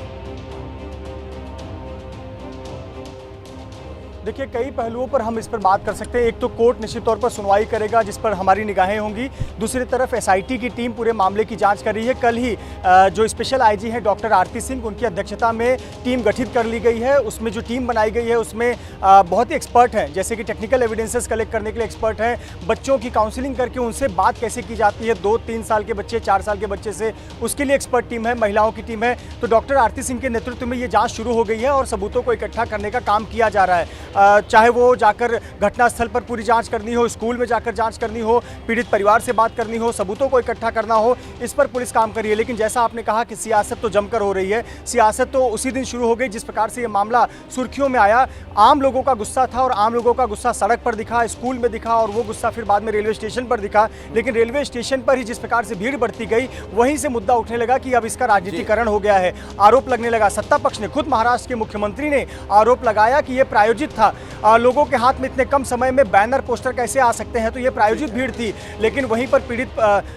देखिए, कई पहलुओं पर हम इस पर बात कर सकते हैं। एक तो कोर्ट निश्चित तौर पर सुनवाई करेगा जिस पर हमारी निगाहें होंगी। दूसरी तरफ एसआईटी की टीम पूरे मामले की जांच कर रही है। कल ही जो स्पेशल आईजी हैं डॉक्टर आरती सिंह, उनकी अध्यक्षता में टीम गठित कर ली गई है। उसमें जो टीम बनाई गई है उसमें बहुत ही एक्सपर्ट हैं, जैसे कि टेक्निकल एविडेंसेस कलेक्ट करने के लिए एक्सपर्ट हैं, बच्चों की काउंसलिंग करके उनसे बात कैसे की जाती है 2-3 साल के बच्चे, 4 साल के बच्चे से, उसके लिए एक्सपर्ट टीम है, महिलाओं की टीम है। तो डॉक्टर आरती सिंह के नेतृत्व में ये जांच शुरू हो गई है और सबूतों को इकट्ठा करने का काम किया जा रहा है। चाहे वो जाकर घटनास्थल पर पूरी जांच करनी हो, स्कूल में जाकर जांच करनी हो, पीड़ित परिवार से बात करनी हो, सबूतों को इकट्ठा करना हो, इस पर पुलिस काम कर रही है। लेकिन जैसा आपने कहा कि सियासत तो जमकर हो रही है। सियासत तो उसी दिन शुरू हो गई जिस प्रकार से ये मामला सुर्खियों में आया। आम लोगों का गुस्सा था और आम लोगों का गुस्सा सड़क पर दिखा, स्कूल में दिखा और वो गुस्सा फिर बाद में रेलवे स्टेशन पर दिखा। लेकिन रेलवे स्टेशन पर ही जिस प्रकार से भीड़ बढ़ती गई, वहीं से मुद्दा उठने लगा कि अब इसका राजनीतिकरण हो गया है। आरोप लगने लगा, सत्ता पक्ष ने, खुद महाराष्ट्र के मुख्यमंत्री ने आरोप लगाया कि यह प्रायोजित था। लोगों के हाथ में इतने कम समय में बैनर पोस्टर कैसे आ सकते हैं, तो ये प्रायोजित भीड़ थी। लेकिन वहीं पर पीड़ित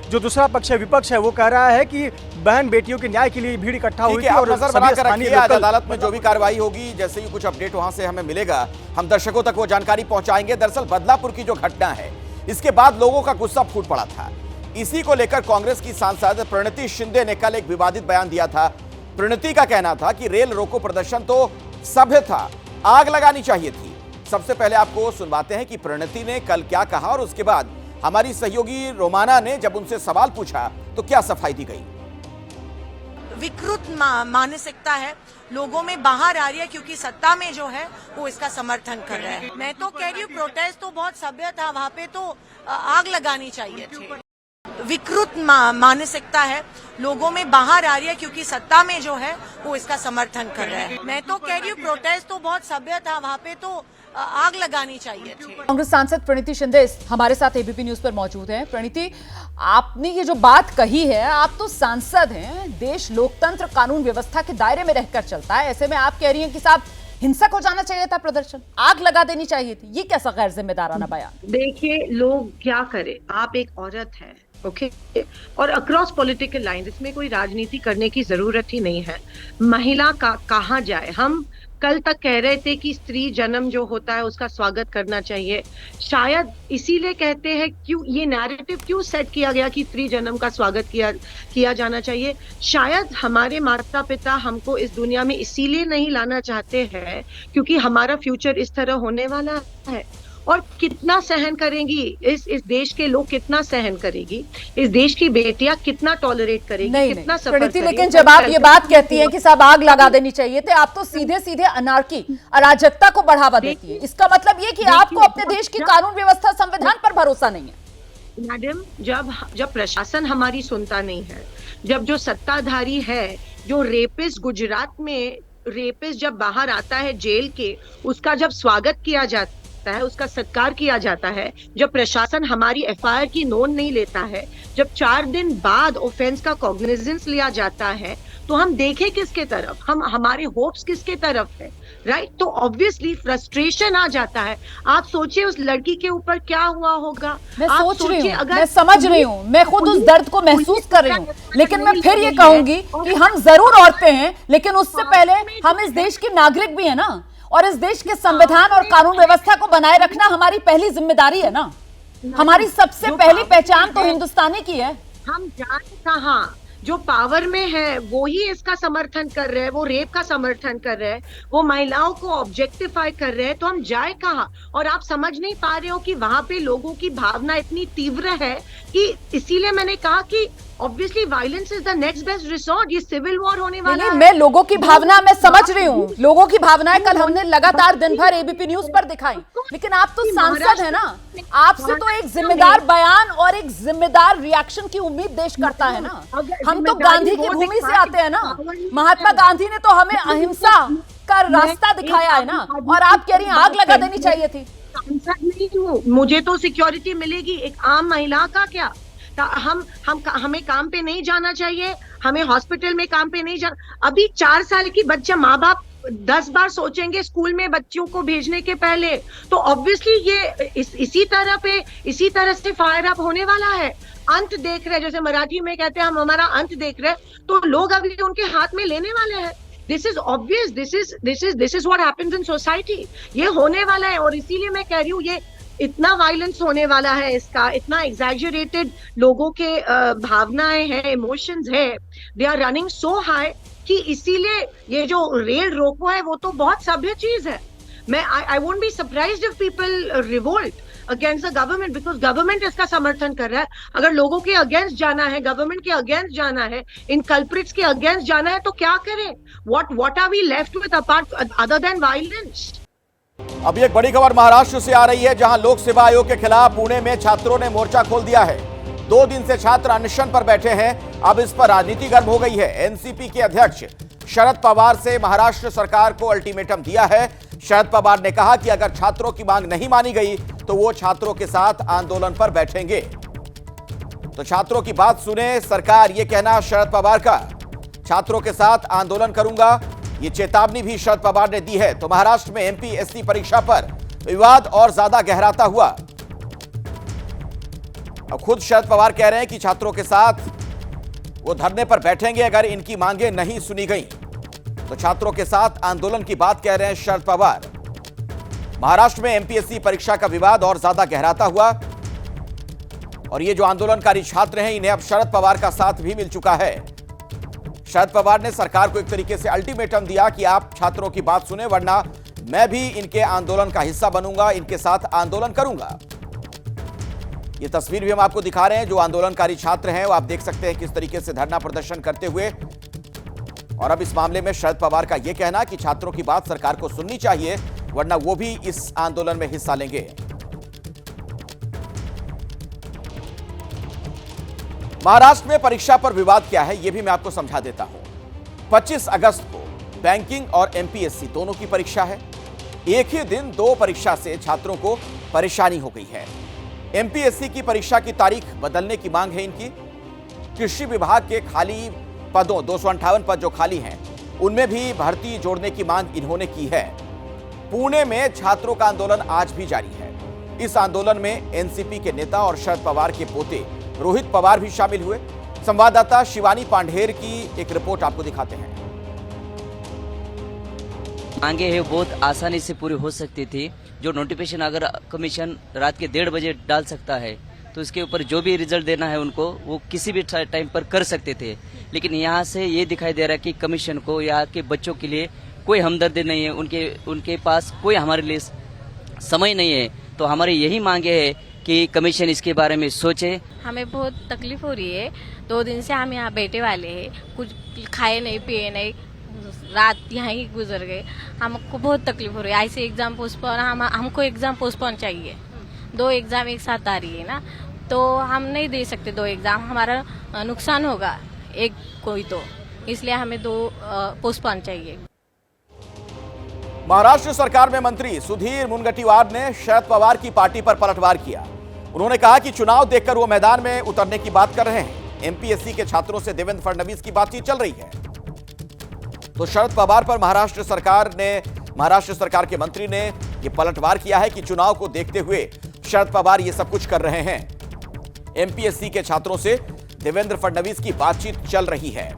जो दूसरा पक्ष है, विपक्ष है, वो कह रहा है कि बहन बेटियों के न्याय के लिए भीड़ इकट्ठा हुई थी और नजर बनाकर रखिए। आज अदालत में जो भी कार्रवाई होगी, जैसे ही कुछ अपडेट वहां से हमें मिलेगा, हम दर्शकों तक वो जानकारी पहुंचाएंगे। दरअसल बदलापुर की जो घटना है, इसके बाद लोगों का गुस्सा फूट पड़ा था। इसी को लेकर कांग्रेस की सांसद प्रणति शिंदे ने कल एक विवादित बयान दिया था। प्रणति का कहना था कि रेल रोको प्रदर्शन तो सभ्य था, आग लगानी चाहिए थी। सबसे पहले आपको सुनवाते हैं कि प्रणति ने कल क्या कहा और उसके बाद हमारी सहयोगी रोमाना ने जब उनसे सवाल पूछा तो क्या सफाई दी गई। विकृत मानसिकता है लोगों में बाहर आ रही है, क्योंकि सत्ता में जो है वो इसका समर्थन कर रहा है। मैं तो कह रही हूँ प्रोटेस्ट तो बहुत सभ्य था, वहाँ पे तो आग लगानी चाहिए थी। विकृत मानसिकता है लोगों में बाहर आ रही है, क्योंकि सत्ता में जो है वो इसका समर्थन कर रहा है। मैं तो कह रही हूँ प्रोटेस्ट तो बहुत सभ्य था, वहाँ पे तो आग लगानी चाहिए थी। कांग्रेस सांसद प्रणति शिंदे हमारे साथ एबीपी न्यूज पर मौजूद हैं। प्रणति, आपने ये जो बात कही है, आप तो सांसद हैं, देश लोकतंत्र कानून व्यवस्था के दायरे में रहकर चलता है, ऐसे में आप कह रही हैं कि साहब हिंसक हो जाना चाहिए था, प्रदर्शन आग लगा देनी चाहिए थी, ये कैसा गैर जिम्मेदाराना बयान? देखिए, लोग क्या करे, आप एक औरत है, ओके, और अक्रॉस पॉलिटिकल लाइन, इसमें कोई राजनीति करने की जरूरत ही नहीं है। महिला का कहाँ जाए, हम कल तक कह रहे थे कि स्त्री जन्म जो होता है उसका स्वागत करना चाहिए। शायद इसीलिए कहते हैं, क्यों ये नैरेटिव क्यों सेट किया गया कि स्त्री जन्म का स्वागत किया जाना चाहिए। शायद हमारे माता पिता हमको इस दुनिया में इसीलिए नहीं लाना चाहते हैं क्योंकि हमारा फ्यूचर इस तरह होने वाला है। और कितना सहन करेंगी इस देश के लोग, कितना सहन करेगी इस देश की बेटियां, कितना टॉलरेट करेगी, कितना सफर करेगी। लेकिन जब आप ये बात कहती हैं कि साहब आग लगा देनी चाहिए थे, आप तो सीधे सीधे अनार्की, अराजकता को बढ़ावा देती है। इसका मतलब ये कि आपको अपने देश की कानून व्यवस्था, संविधान पर भरोसा नहीं है। मैडम, जब प्रशासन हमारी सुनता नहीं है, जब जो सत्ताधारी है, जो रेपिस्ट गुजरात में रेपिस्ट जब बाहर आता है जेल के, उसका जब स्वागत किया जाता है, उसका सत्कार किया जाता है, जब प्रशासन हमारी एफआईआर की नोंद नहीं लेता है, जब 4 दिन बाद ऑफेंस का कॉग्निजेंस लिया जाता है, तो हम देखें किसके तरफ, हमारे होप्स किसके तरफ है, राइट? तो ऑब्वियसली फ्रस्ट्रेशन आ जाता है। आप सोचिए उस लड़की के ऊपर क्या हुआ होगा। मैं सोच रही हूँ, मैं समझ रही हूँ, मैं खुद उस दर्द को महसूस कर रही हूँ, लेकिन मैं फिर ये कहूंगी कि हम जरूर औरतें हैं, लेकिन उससे पहले हम इस देश के नागरिक भी है ना, और इस देश के संविधान और कानून व्यवस्था को बनाए रखना हमारी पहली जिम्मेदारी है ना। हमारी सबसे पहली पहचान तो हिंदुस्तानी की है। हम जाने कहाँ, जो पावर में है वो ही इसका समर्थन कर रहे हैं, वो रेप का समर्थन कर रहे हैं, वो महिलाओं को ऑब्जेक्टिफाई कर रहे हैं, तो हम जाए कहाँ? और आप समझ नहीं पा रहे हो कि वहां पे लोगों की भावना इतनी तीव्र है कि इसीलिए मैंने कहा कि obviously violence is the next best resort. ये सिविल वॉर होने वाला है। मैं लोगों की भावना मैं समझ रही हूँ, लोगों की भावनाएं कल हमने लगातार दिन भर एबीपी न्यूज पर दिखाई, लेकिन आप तो सांसद है ना, आपसे तो एक जिम्मेदार बयान और एक जिम्मेदार रिएक्शन की उम्मीद देश करता है ना। हम तो गांधी की भूमि से आते हैं ना, महात्मा गांधी ने तो हमें अहिंसा का रास्ता दिखाया है ना, और आप कह रही हैं आग लगा देनी चाहिए थी। सांसद नहीं हूँ, मुझे तो सिक्योरिटी मिलेगी, एक आम महिला का क्या? हमें काम पे नहीं जाना चाहिए, हमें हॉस्पिटल में काम पे नहीं जाना। अभी 4 साल की बच्चा, माँ बाप 10 बार सोचेंगे स्कूल में बच्चों को भेजने के पहले, तो ऑब्वियसली ये इसी तरह से फायर अप होने वाला है। अंत देख रहे, जैसे मराठी में कहते हैं हम हमारा अंत देख रहे, तो लोग अभी उनके हाथ में लेने वाले हैं। This is obvious, this is what happens in society. ये होने वाला है और इसीलिए मैं कह रही हूँ ये इतना वायलेंस होने वाला है, इसका इतना एग्जैजरेटेड लोगों के भावनाएं हैं, इमोशंस है, they are running so high कि इसीलिए ये जो रेड रोको है वो तो बहुत सभ्य चीज है। मैं I won't be surprised if people revolt against the government, because government इसका समर्थन कर रहा है। अगर लोगों के अगेंस्ट जाना है, गवर्नमेंट के अगेंस्ट जाना है, इन कल्प्रिट्स के अगेंस्ट जाना है तो क्या करें? What are we left with apart other than violence? अभी एक बड़ी खबर महाराष्ट्र से आ रही है, जहां लोक सेवा आयोग के खिलाफ पुणे में छात्रों ने मोर्चा खोल दिया है। 2 दिन से छात्र अनशन पर बैठे हैं। अब इस पर राजनीति गर्म हो गई है। एनसीपी के अध्यक्ष शरद पवार से महाराष्ट्र सरकार को अल्टीमेटम दिया है। शरद पवार ने कहा कि अगर छात्रों की मांग नहीं मानी गई तो वो छात्रों के साथ आंदोलन पर बैठेंगे। तो छात्रों की बात सुने सरकार, ये कहना शरद पवार का। छात्रों के साथ आंदोलन करूंगा, ये चेतावनी भी शरद पवार ने दी है। तो महाराष्ट्र में एमपीएससी परीक्षा पर विवाद और ज्यादा गहराता हुआ। अब खुद शरद पवार कह रहे हैं कि छात्रों के साथ वो धरने पर बैठेंगे अगर इनकी मांगें नहीं सुनी गई। तो छात्रों के साथ आंदोलन की बात कह रहे हैं शरद पवार। महाराष्ट्र में एमपीएससी परीक्षा का विवाद और ज्यादा गहराता हुआ और ये जो आंदोलनकारी छात्र हैं इन्हें अब शरद पवार का साथ भी मिल चुका है। शरद पवार ने सरकार को एक तरीके से अल्टीमेटम दिया कि आप छात्रों की बात सुने वरना मैं भी इनके आंदोलन का हिस्सा बनूंगा, इनके साथ आंदोलन करूंगा। ये तस्वीर भी हम आपको दिखा रहे हैं। जो आंदोलनकारी छात्र हैं वो आप देख सकते हैं किस तरीके से धरना प्रदर्शन करते हुए। और अब इस मामले में शरद पवार का यह कहना कि छात्रों की बात सरकार को सुननी चाहिए वरना वो भी इस आंदोलन में हिस्सा लेंगे। महाराष्ट्र में परीक्षा पर विवाद क्या है यह भी मैं आपको समझा देता हूं। 25 अगस्त को बैंकिंग और एमपीएससी दोनों की परीक्षा है। एक ही दिन 2 परीक्षा से छात्रों को परेशानी हो गई है। एमपीएससी की परीक्षा की तारीख बदलने की मांग है इनकी। कृषि विभाग के खाली पदों 258 पद जो खाली हैं उनमें भी भर्ती जोड़ने की मांग इन्होंने की है। पुणे में छात्रों का आंदोलन आज भी जारी है। इस आंदोलन में एनसीपी के नेता और शरद पवार के पोते रोहित पवार भी शामिल हुए। संवाददाता शिवानी पांढेर की एक रिपोर्ट आपको दिखाते हैं। मांगे है बहुत आसानी से पूरी हो सकती थी। जो नोटिफिकेशन अगर कमीशन रात के 1:30 बजे डाल सकता है तो इसके ऊपर जो भी रिजल्ट देना है उनको वो किसी भी टाइम पर कर सकते थे। लेकिन यहाँ से ये दिखाई दे रहा है कि कमीशन को यहाँ के बच्चों के लिए कोई हमदर्दी नहीं है, उनके पास कोई हमारे लिए समय नहीं है। तो हमारी यही मांगे है कि कमीशन इसके बारे में सोचे। हमें बहुत तकलीफ हो रही है। 2 दिन से हम यहाँ बैठे वाले हैं, कुछ खाए नहीं पिए नहीं, रात यहाँ ही गुजर गए। हमको बहुत तकलीफ हो रही है। ऐसे एग्जाम पोस्टपोन, हमको एग्जाम पोस्टपोन चाहिए। 2 एग्जाम एक साथ आ रही है ना, तो हम नहीं दे सकते 2 एग्जाम, हमारा नुकसान होगा एक कोई, तो इसलिए हमें 2 पोस्टपोन चाहिए। महाराष्ट्र सरकार में मंत्री सुधीर मुनगंटीवार ने शरद पवार की पार्टी पर पलटवार किया। उन्होंने कहा कि चुनाव देखकर वो मैदान में उतरने की बात कर रहे हैं। एमपीएससी के छात्रों से देवेंद्र फडणवीस की बातचीत चल रही है। तो शरद पवार पर महाराष्ट्र सरकार के मंत्री ने यह पलटवार किया है कि चुनाव को देखते हुए शरद पवार ये सब कुछ कर रहे हैं। एमपीएससी के छात्रों से देवेंद्र फडणवीस की बातचीत चल रही है।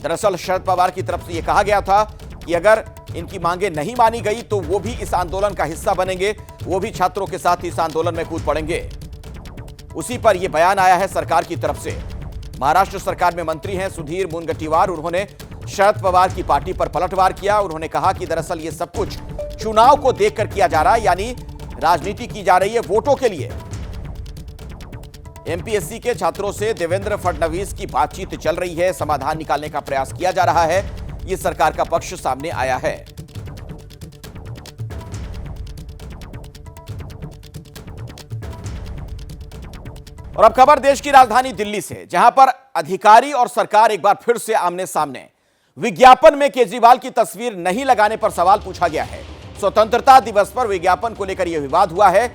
दरअसल शरद पवार की तरफ से यह कहा गया था कि अगर इनकी मांगे नहीं मानी गई तो वो भी इस आंदोलन का हिस्सा बनेंगे, वो भी छात्रों के साथ इस आंदोलन में कूद पड़ेंगे। उसी पर यह बयान आया है सरकार की तरफ से। महाराष्ट्र सरकार में मंत्री हैं सुधीर मुनगंटीवार, उन्होंने शरद पवार की पार्टी पर पलटवार किया। उन्होंने कहा कि दरअसल ये सब कुछ चुनाव को देखकर किया जा रहा है, यानी राजनीति की जा रही है वोटों के लिए। एमपीएससी के छात्रों से देवेंद्र फडणवीस की बातचीत चल रही है, समाधान निकालने का प्रयास किया जा रहा है। ये सरकार का पक्ष सामने आया है। और अब खबर देश की राजधानी दिल्ली से, जहां पर अधिकारी और सरकार एक बार फिर से आमने सामने। विज्ञापन में केजरीवाल की तस्वीर नहीं लगाने पर सवाल पूछा गया है। स्वतंत्रता दिवस पर विज्ञापन को लेकर यह विवाद हुआ है।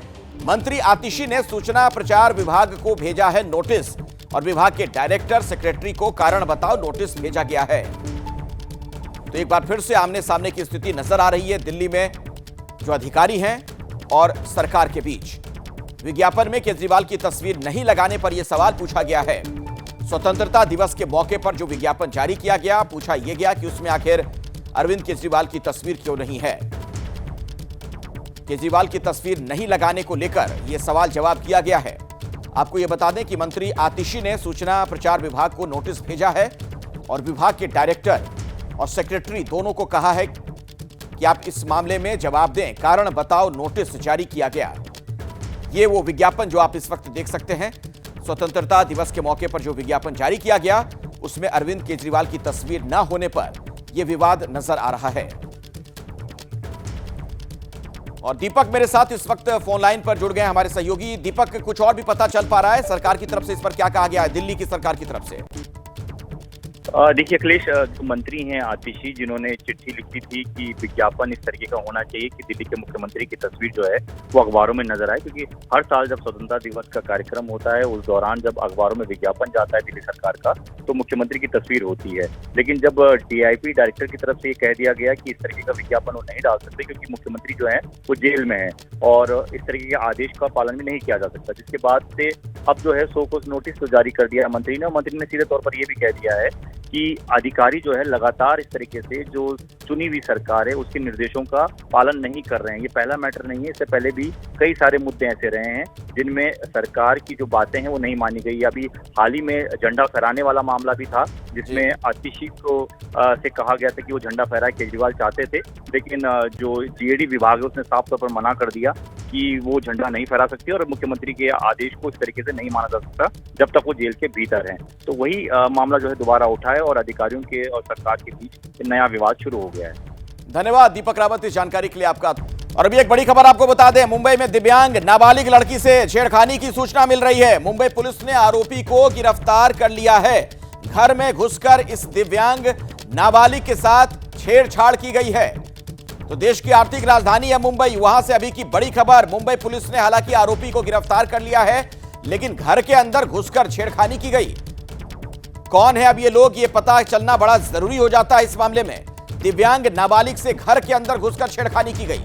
मंत्री आतिशी ने सूचना प्रचार विभाग को भेजा है नोटिस और विभाग के डायरेक्टर सेक्रेटरी को कारण बताओ नोटिस भेजा गया है। तो एक बार फिर से आमने सामने की स्थिति नजर आ रही है दिल्ली में, जो अधिकारी हैं और सरकार के बीच। विज्ञापन में केजरीवाल की तस्वीर नहीं लगाने पर यह सवाल पूछा गया है। स्वतंत्रता दिवस के मौके पर जो विज्ञापन जारी किया गया, पूछा यह गया कि उसमें आखिर अरविंद केजरीवाल की तस्वीर क्यों नहीं है। केजरीवाल की तस्वीर नहीं लगाने को लेकर यह सवाल जवाब किया गया है। आपको यह बता दें कि मंत्री आतिशी ने सूचना प्रचार विभाग को नोटिस भेजा है और विभाग के डायरेक्टर और सेक्रेटरी दोनों को कहा है कि आप इस मामले में जवाब दें, कारण बताओ नोटिस जारी किया गया। ये वो विज्ञापन जो आप इस वक्त देख सकते हैं, स्वतंत्रता दिवस के मौके पर जो विज्ञापन जारी किया गया उसमें अरविंद केजरीवाल की तस्वीर न होने पर यह विवाद नजर आ रहा है। और दीपक मेरे साथ इस वक्त फोन लाइन पर जुड़ गए हमारे सहयोगी। दीपक, कुछ और भी पता चल पा रहा है सरकार की तरफ से, इस पर क्या कहा गया है दिल्ली की सरकार की तरफ से? देखिए अखिलेश, जो मंत्री हैं आतिशी, जिन्होंने चिट्ठी लिखी थी कि विज्ञापन इस तरीके का होना चाहिए कि दिल्ली के मुख्यमंत्री की तस्वीर जो है वो अखबारों में नजर आए, क्योंकि हर साल जब स्वतंत्रता दिवस का कार्यक्रम होता है उस दौरान जब अखबारों में विज्ञापन जाता है दिल्ली सरकार का तो मुख्यमंत्री की तस्वीर होती है। लेकिन जब DIP डायरेक्टर की तरफ से ये कह दिया गया कि इस तरीके का विज्ञापन वो नहीं डाल सकते क्योंकि मुख्यमंत्री जो है वो जेल में है और इस तरीके के आदेश का पालन भी नहीं किया जा सकता, जिसके बाद से अब जो है सो कोस नोटिस तो जारी कर दिया है मंत्री ने। मंत्री ने सीधे तौर पर यह भी कह दिया है कि अधिकारी जो है लगातार इस तरीके से जो चुनी हुई सरकार है उसके निर्देशों का पालन नहीं कर रहे हैं। ये पहला मैटर नहीं है, इससे पहले भी कई सारे मुद्दे ऐसे रहे हैं जिनमें सरकार की जो बातें हैं वो नहीं मानी गई। अभी हाल ही में झंडा फहराने वाला मामला भी था जिसमें आतिशी को से कहा गया था कि वो झंडा फहराए केजरीवाल चाहते थे, लेकिन जो GAD विभाग है उसने साफ तौर पर मना कर दिया कि वो झंडा नहीं फहरा सकती और मुख्यमंत्री के आदेश को इस तरीके से नहीं माना जा सकता जब तक वो जेल के भीतर हैं। तो वही मामला जो है दोबारा उठा है और अधिकारियों के और सरकार के बीच नया विवाद शुरू हो गया है। धन्यवाद दीपक रावत इस जानकारी के लिए आपका। और अभी एक बड़ी खबर आपको बता दें, मुंबई में दिव्यांग नाबालिग लड़की से छेड़खानी की सूचना मिल रही है। मुंबई पुलिस ने आरोपी को गिरफ्तार कर लिया है। घर में घुसकर इस दिव्यांग नाबालिग के साथ छेड़छाड़ की गई है। तो देश की आर्थिक राजधानी है मुंबई, वहां से अभी की बड़ी खबर। मुंबई पुलिस ने हालांकि आरोपी को गिरफ्तार कर लिया है, लेकिन घर के अंदर घुसकर छेड़खानी की गई। कौन है अब ये लोग, ये पता चलना बड़ा जरूरी हो जाता है इस मामले में। दिव्यांग नाबालिग से घर के अंदर घुसकर छेड़खानी की गई।